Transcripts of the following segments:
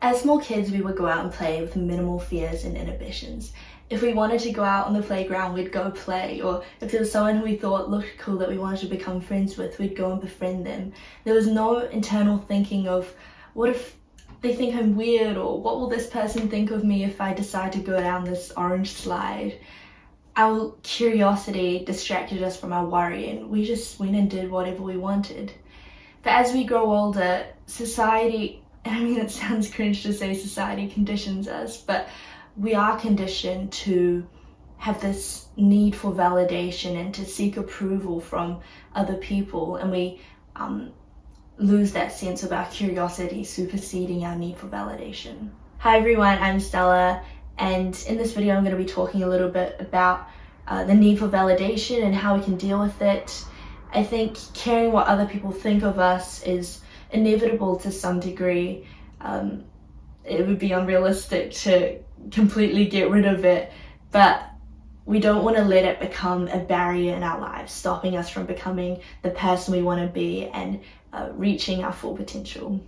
As small kids, we would go out and play with minimal fears and inhibitions. If we wanted to go out on the playground, we'd go play, or if there was someone who we thought looked cool that we wanted to become friends with, we'd go and befriend them. There was no internal thinking of, what if they think I'm weird, or what will this person think of me if I decide to go down this orange slide? Our curiosity distracted us from our worry, and we just went and did whatever we wanted. But as we grow older, society, I mean, it sounds cringe to say society conditions us, but we are conditioned to have this need for validation and to seek approval from other people, and we lose that sense of our curiosity superseding our need for validation. Hi everyone, I'm Stella, and in this video I'm going to be talking a little bit about the need for validation and how we can deal with it. I think caring what other people think of us is inevitable to some degree. It would be unrealistic to completely get rid of it, but we don't want to let it become a barrier in our lives, stopping us from becoming the person we want to be and reaching our full potential.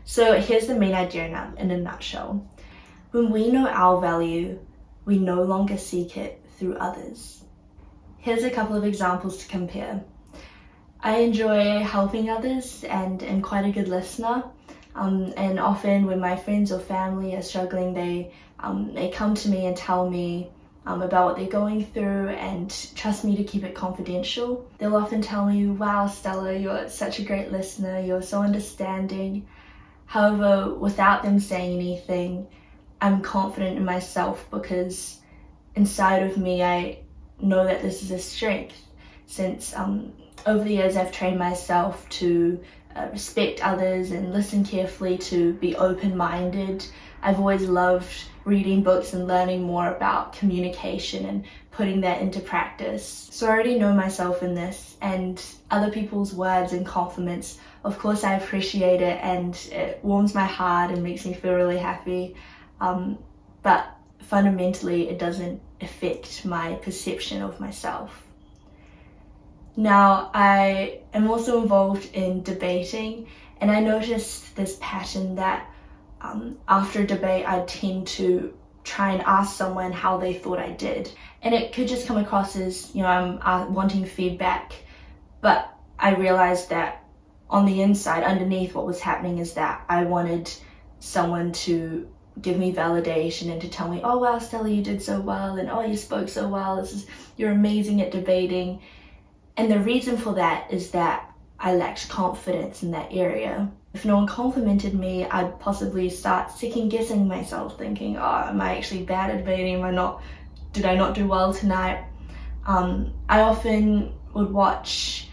So here's the main idea in a nutshell. When we know our value, we no longer seek it through others. Here's a couple of examples to compare. I enjoy helping others and am quite a good listener, and often when my friends or family are struggling, they come to me and tell me about what they're going through and trust me to keep it confidential. They'll often tell me, "Wow, Stella, you're such a great listener, you're so understanding." However, without them saying anything, I'm confident in myself because inside of me I know that this is a strength, since over the years I've trained myself to respect others and listen carefully, to be open-minded. I've always loved reading books and learning more about communication and putting that into practice. So I already know myself in this, and other people's words and compliments, of course I appreciate it and it warms my heart and makes me feel really happy, but fundamentally it doesn't affect my perception of myself. Now, I am also involved in debating, and I noticed this pattern that after a debate I tend to try and ask someone how they thought I did. And it could just come across as, I'm wanting feedback, but I realized that on the inside, underneath what was happening, is that I wanted someone to give me validation and to tell me, "Oh wow, Stella, you did so well," and "Oh, you spoke so well, you're amazing at debating." And the reason for that is that I lacked confidence in that area. If no one complimented me, I'd possibly start second guessing myself, thinking, "Oh, am I actually bad at debating? Did I not do well tonight?" I often would watch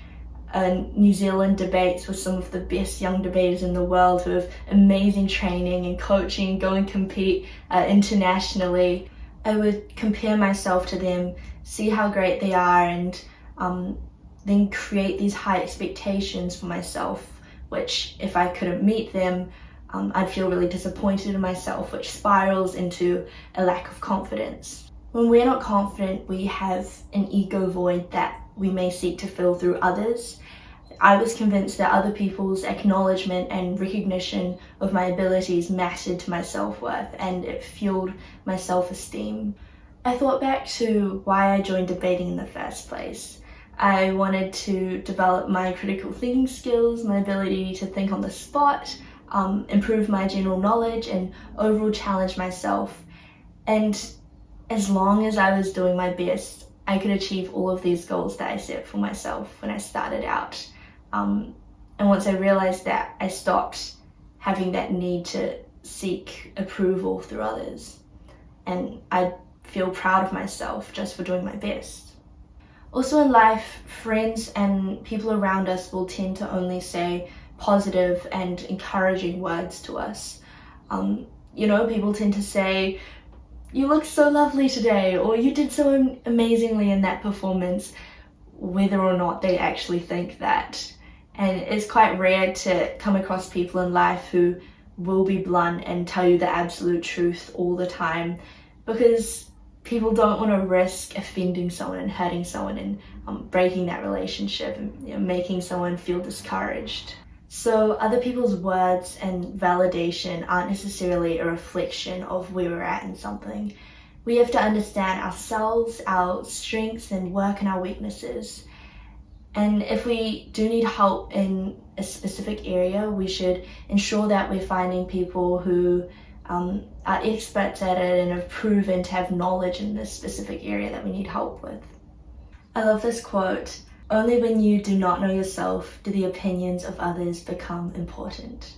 New Zealand debates with some of the best young debaters in the world who have amazing training and coaching, go and compete internationally. I would compare myself to them, see how great they are, and then create these high expectations for myself, which if I couldn't meet them, I'd feel really disappointed in myself, which spirals into a lack of confidence. When we're not confident, we have an ego void that we may seek to fill through others. I was convinced that other people's acknowledgement and recognition of my abilities mattered to my self-worth, and it fueled my self-esteem. I thought back to why I joined debating in the first place. I wanted to develop my critical thinking skills, my ability to think on the spot, improve my general knowledge, and overall challenge myself. And as long as I was doing my best, I could achieve all of these goals that I set for myself when I started out. And once I realized that, I stopped having that need to seek approval through others. And I feel proud of myself just for doing my best. Also in life, friends and people around us will tend to only say positive and encouraging words to us. People tend to say, "You look so lovely today," or "You did so amazingly in that performance," whether or not they actually think that. And it's quite rare to come across people in life who will be blunt and tell you the absolute truth all the time, because people don't want to risk offending someone and hurting someone and breaking that relationship and making someone feel discouraged. So other people's words and validation aren't necessarily a reflection of where we're at in something. We have to understand ourselves, our strengths, and work on our weaknesses. And if we do need help in a specific area, we should ensure that we're finding people who are experts at it and have proven to have knowledge in this specific area that we need help with. I love this quote: "Only when you do not know yourself do the opinions of others become important."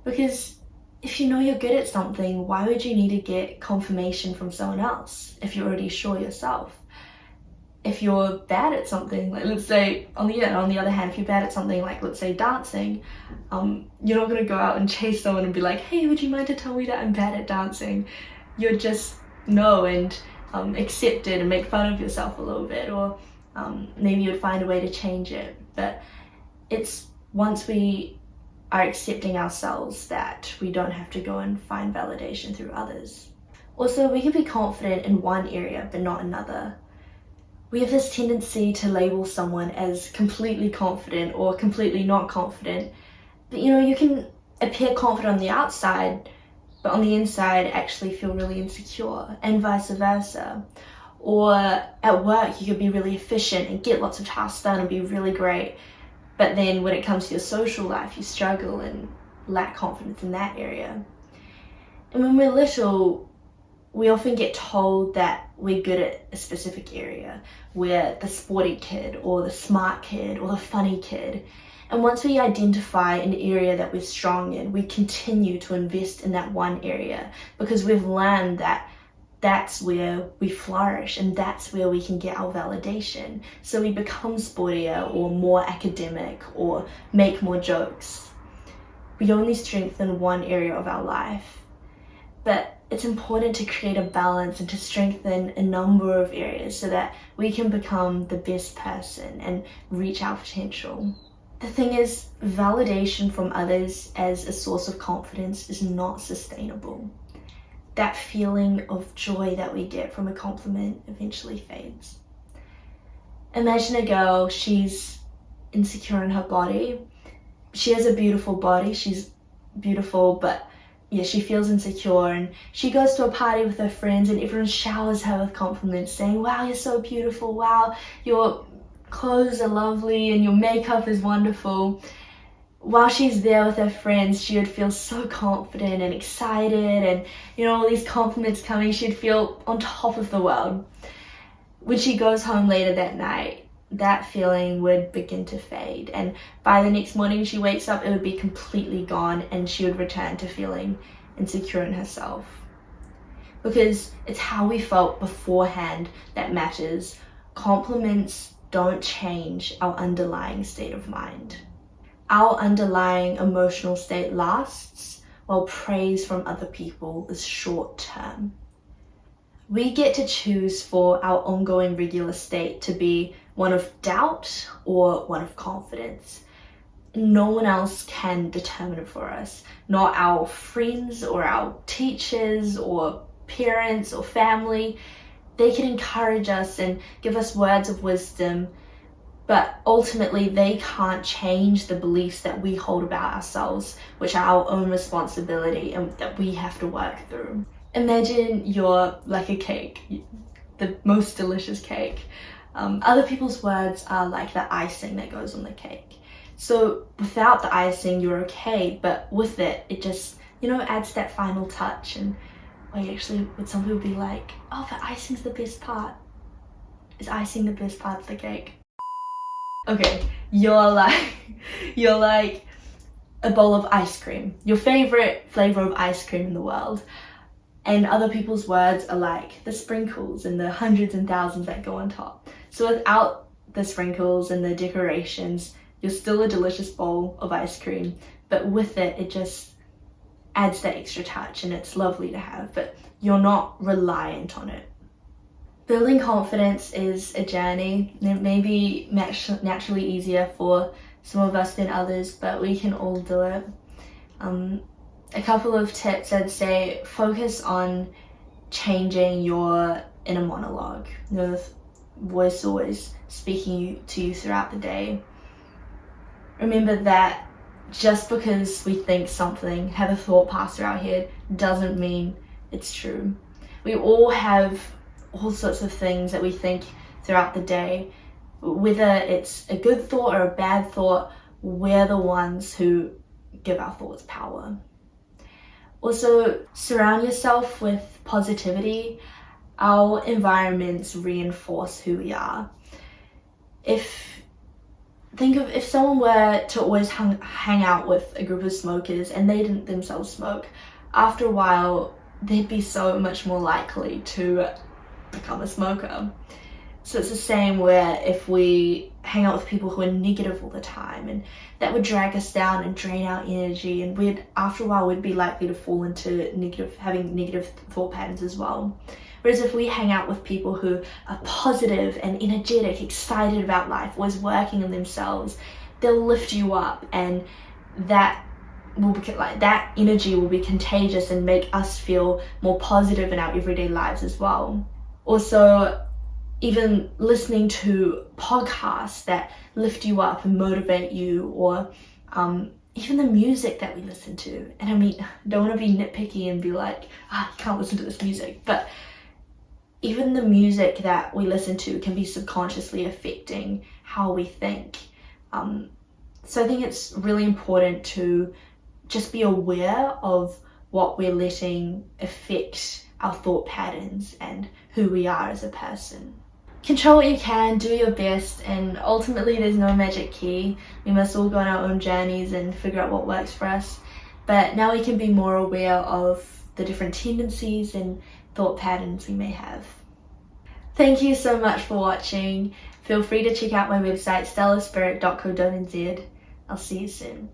Because if you know you're good at something, why would you need to get confirmation from someone else if you're already sure yourself? If you're bad at something, like let's say on the other hand, if you're bad at something like let's say dancing, you're not going to go out and chase someone and be like, hey, would you mind to tell me that I'm bad at dancing? You'd just know and accept it and make fun of yourself a little bit, or maybe you'd find a way to change it. But it's once we are accepting ourselves that we don't have to go and find validation through others. Also, we can be confident in one area but not another. We have this tendency to label someone as completely confident or completely not confident. But you can appear confident on the outside, but on the inside actually feel really insecure, and vice versa. Or at work, you could be really efficient and get lots of tasks done and be really great. But then when it comes to your social life, you struggle and lack confidence in that area. And when we're little, we often get told that we're good at a specific area. We're the sporty kid or the smart kid or the funny kid. And once we identify an area that we're strong in, we continue to invest in that one area because we've learned that that's where we flourish and that's where we can get our validation. So we become sportier or more academic or make more jokes. We only strengthen one area of our life. But it's important to create a balance and to strengthen a number of areas so that we can become the best person and reach our potential. The thing is, validation from others as a source of confidence is not sustainable. That feeling of joy that we get from a compliment eventually fades. Imagine a girl, she's insecure in her body. She has a beautiful body, she's beautiful, but she feels insecure, and she goes to a party with her friends and everyone showers her with compliments saying, wow, you're so beautiful, wow, your clothes are lovely and your makeup is wonderful. While she's there with her friends, she would feel so confident and excited, and all these compliments coming, she'd feel on top of the world. When she goes home later that night, that feeling would begin to fade, and by the next morning she wakes up, it would be completely gone, and she would return to feeling insecure in herself. Because it's how we felt beforehand that matters. Compliments don't change our underlying state of mind. Our underlying emotional state lasts, while praise from other people is short term. We get to choose for our ongoing regular state to be one of doubt or one of confidence. No one else can determine it for us. Not our friends or our teachers or parents or family. They can encourage us and give us words of wisdom, but ultimately they can't change the beliefs that we hold about ourselves, which are our own responsibility and that we have to work through. Imagine you're like a cake, the most delicious cake. Other people's words are like the icing that goes on the cake. So without the icing, you're okay, but with it, it just, adds that final touch. And would some people be like, oh, but icing's the best part. Is icing the best part of the cake? Okay, you're like a bowl of ice cream, your favorite flavor of ice cream in the world. And other people's words are like the sprinkles and the hundreds and thousands that go on top. So without the sprinkles and the decorations, you're still a delicious bowl of ice cream, but with it, it just adds that extra touch and it's lovely to have, but you're not reliant on it. Building confidence is a journey, and it may be naturally easier for some of us than others, but we can all do it. A couple of tips I'd say: focus on changing your inner monologue, the voice always speaking to you throughout the day. Remember that just because we think something, have a thought pass through our head, doesn't mean it's true. We all have all sorts of things that we think throughout the day. Whether it's a good thought or a bad thought, we're the ones who give our thoughts power. Also, surround yourself with positivity. Our environments reinforce who we are. Think of if someone were to always hang out with a group of smokers and they didn't themselves smoke, after a while they'd be so much more likely to become a smoker. So it's the same where if we hang out with people who are negative all the time, and that would drag us down and drain our energy, and after a while we'd be likely to fall into having negative thought patterns as well. Whereas if we hang out with people who are positive and energetic, excited about life, always working on themselves, they'll lift you up, and that energy will be contagious and make us feel more positive in our everyday lives as well. Also, even listening to podcasts that lift you up and motivate you, or even the music that we listen to. And I mean, I don't want to be nitpicky and be like, you can't listen to this music, but even the music that we listen to can be subconsciously affecting how we think. So I think it's really important to just be aware of what we're letting affect our thought patterns and who we are as a person. Control what you can, do your best, and ultimately there's no magic key. We must all go on our own journeys and figure out what works for us. But now we can be more aware of the different tendencies and thought patterns we may have. Thank you so much for watching. Feel free to check out my website, stellaspirit.co.nz. I'll see you soon.